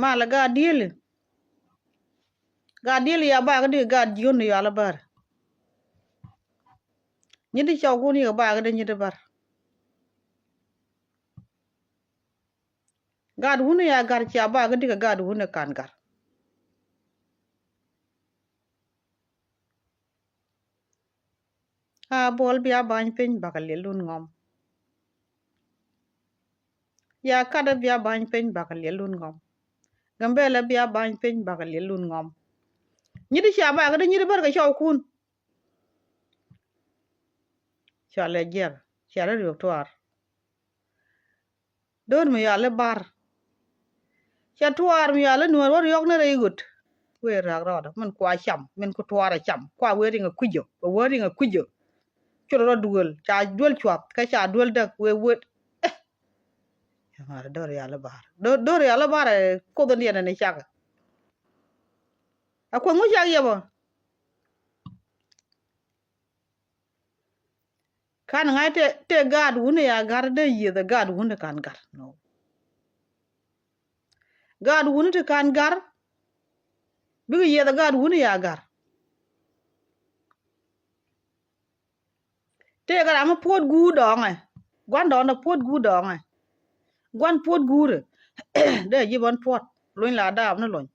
ma la ga deal ya ba ga de ga dion ya la bar ni di chaw ko ni ga ba ga de ni de bar ga du ya gar cha ba ga de ga du kan gar a bol bia ban pen ba ka le lun ngom ya kada bia ban pen ba ka le lun ngom gambe la bia ban pen ba ka le lun ngom ni di cha ba ga de ni de bar ga chaw kun cha le ger cha le doctor don mi ya le bar cha tuar mi ya le nuor wor yok ne re gut we ra ro man kwa cham men ko tuara cham kwa we ringa kujo we ringa kujo choro duol cha duol chwap ka cha duol dak we wot mara dor ya la bar dor ya la bar ko don yana ne chaka akwa ngo chaka yebo kan ngai te gad wune ya gar de ye the gad wune kan gar no gad wune te kan gar bi ye the gad wune ya gar te gar am pot gu dong gwan don pot gu dong gwan pot gure de yi bon pot loin la dab no loin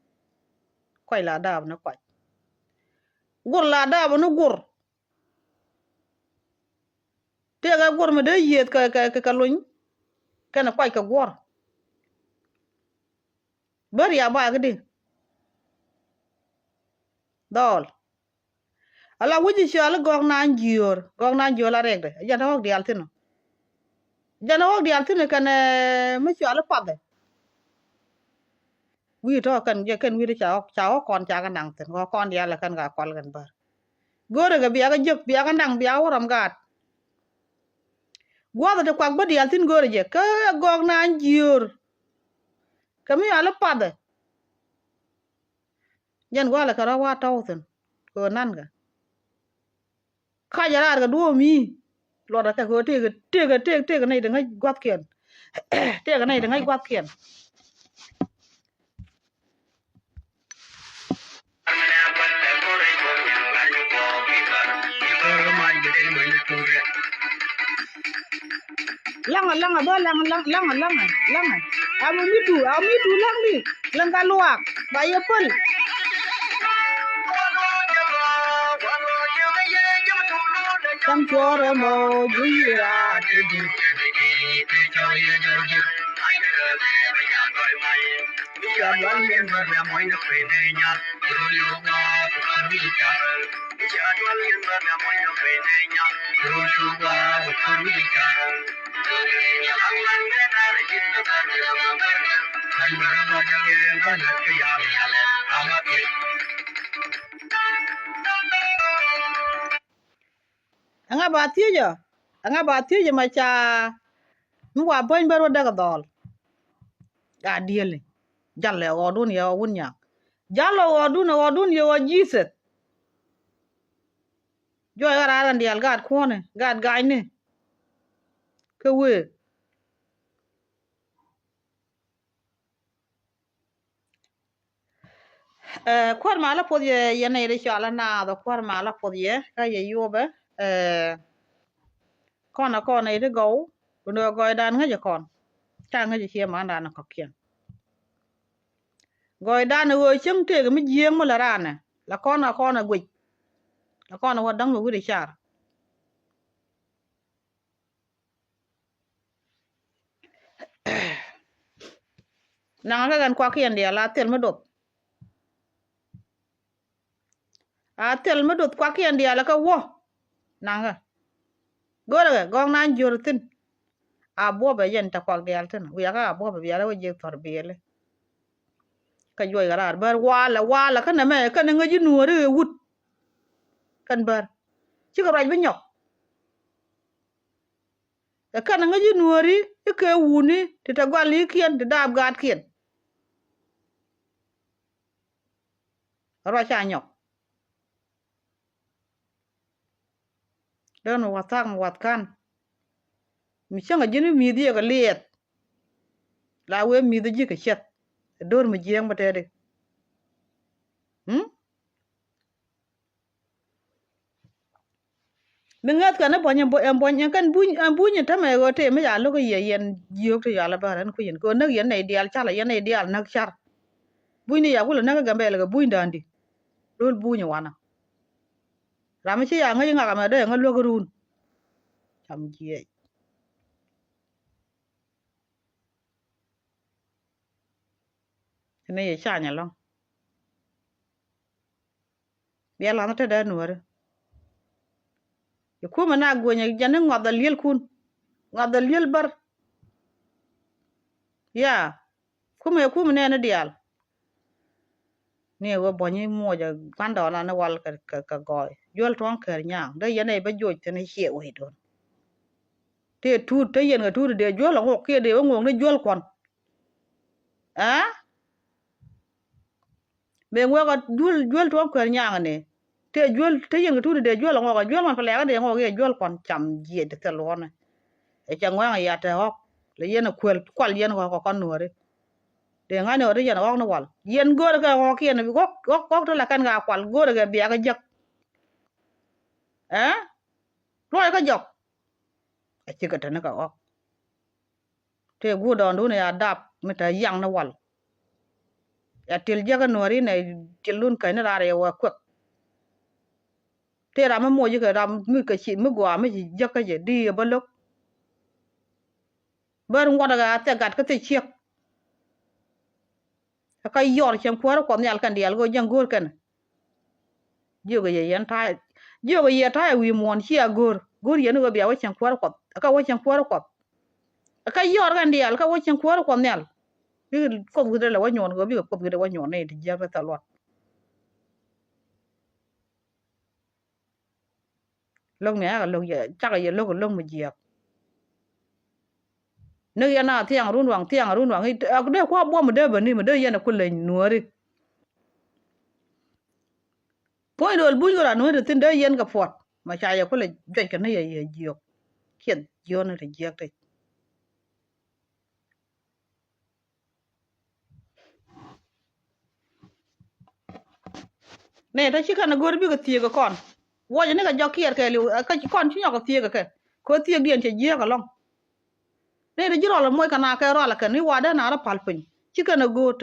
koy la dab no koy gur la dab no gur te ga gur me de yet ka loin kana koy ka gor bar ya ba gidi dol ala wuji shala gog nan jior la regde jana hok dial tino kan mi shala padde wi to kan je kan wi cha ok kon cha kan nang tin ko kon dia la kan ga kol kan bar gore ga biya ga jok biya ga nang biya woram gat gwa da kwak ba dial tin gore je ka gog nan jior kami ala padde jan gwa la ka wa tawten ko nan ga ka jara ga do mi lo da ka ko te ga nei da ngai gwat ken te ga nei da ngai gwat ken langa do langa amu mitu langi langa luak ba ye pol tam chore mo juira tedi ya wan yen ba ya moy na pe ne nya ro yo ga ka mi ka ya wan yen ba ya moy na pe ne nya ro yo ga ka mi ka ya lang ne na re jin na ba ya ma ba ai ba ra ba ja ge ba na ke ya ya ama ke anga ba tiyo ma cha mu wa bon baro daga dol ga diele jalle odun ya wunya jallo odun yo jiset jo gara ran dial gad kone gad gaine ke we kwar mala podye yene ire chala na do kwar mala podye ka ye yobe kona ire go no go dan nga je kon ta nga je che ma na ko kien goy dan wo chung te mi jieng mo la rane la kona gwe la kona wa dang wo ri char na ga gan kwa kien dia la tel medot a tel medot kwa kien dia la ka wo nanga gore gong nan jurtin a bo be yen ta kwa dial tin wi ga bo be ya wo je tor bele ka joy garar bar wala kana me kana ngaji nuore wut kan bar ci ko raj bi ñok e kana ngaji nuori e ke wuni ti ta gwal yi kien ti dab gat kien ro cha ñok don watang wat kan mi changa jini mi di ga liet la we mi di ji ka chet dor mi jeng ba tede mi ngat kana bonye kan bunye tame go te me ya lo ko yen yok to ya la baran ku yen ko nak yen ne dial chala yen ne dial nak char bunye ya kulo nak gambe la buny dandi dol bunye wana rama ci ya ngi nga ma de nga lo ko run cham jiye ne ye cha nya long biya la ta da nuore ko ma na gonya jane ngodal yel kun ngodal yel bar ya kuma ne na dial ne wo bonyi moja kwando na na wal ka goy yol ton ker nyang de yene ba joj tene che we don te tu te yen ga tu de jol ngo ke de ngo ne jol kon a me ngo ga jol ton ker nyang ne te jol te yen ga tu de jol ngo ga jol man fa le ga de ngo ge jol kon cham je de te lo ne e cha ngo ya te hok le yen kwal yen ko kon nuore de ngane ore yen wak no wal yen gor ga wak yen bi gok to la kan ga kwal gor ga biya ga jak roy ka jok a ci ga tan ka wak te gu don du ne ya dap meta yang na wal ya til jaga nori ne tilun kai na re wa kwak te ra ma mo ji ga ram mi ka chi mi gwa mi ji jak ka je di ba lok bar ngwa ga te gat ka te chiek ka yor chen kwar ko nyal kan dial go jang gor kan jogo ye yan ta jogo ye ta wi mon chi agor gor yen go biya wa chen kwar ko ka wa chen kwar ko ka yor kan dial ka wa chen kwar ko nyal bi ko gudre la wa nyon go bi ko gudre wa nyon ne di jaga ta lot log ne ga log ye ta ga ye log mu jiak ne yana tiang run wang de ko bo mu de bani mu de yana kulle nuori poi dol bu ngora no de tin de yen ga fot ma cha ya kulle joj kan ne ye jiok kien jona de jiak de ne ta chi kana gor bi ga tie ga kon wo ne ga jokier ke li ka kon chi nyoko tie ga ke ko tie dien che jiak ga long ne de jiro la moy kana ke ro la kan ni wa de na ra palpin chi kana go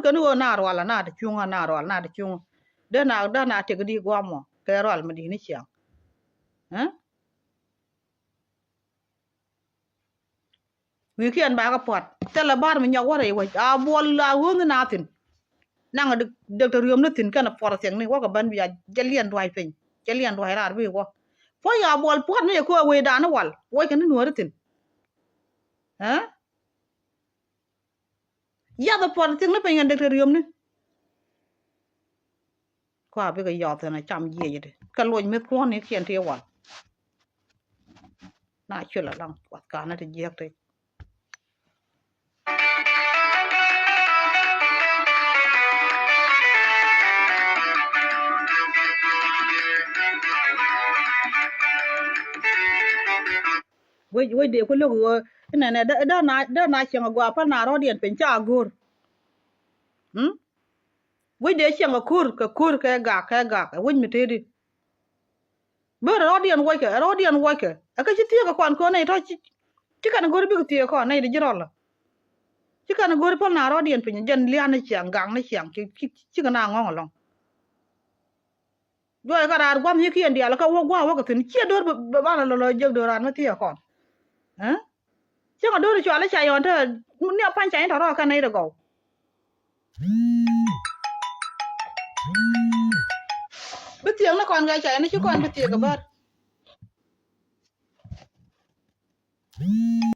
kan go na ro la na de chunga na ro na de chunga de na te ga di gwa mo ke ro al ma di ni chiang weekend ba ka pot tele bar mi nyok wore wa a bol la wong na tin nang de doctor yom na tin kana por seng ni wa ka ban biya jelien dwai pin jelien dwai rar bi wo fo ya bol pot ne ko we da na wal wo kan no tin ya da por tin na pin doctor yom ni ko bi ga yo ta na cham ye de ka loñ me ko ni kien te wal na chula lang wat ka na te jek te we de ko logo ne da na chen gwa pa na ro dien pen cha gor we de chen kur ke ga we mi te di bo ro dien we ke aka chi tie ga kwan ko ne to chi kana gor bi ko tie ko ne di jiro la chi kana gor pa na ro dien pen jen lia na chen gang na chen chi kana ngong long do ka rar gwam yi kien dia la ka wo gwa wo ka tin chi dor ba na lo jeg do ran ma tie ko chứ còn đôi cho lấy chạy rồi thôi nếu pan chạy thằng đó cái này được không biết tiếng nó còn gai chạy nó chứ còn biết tiếng cả bớt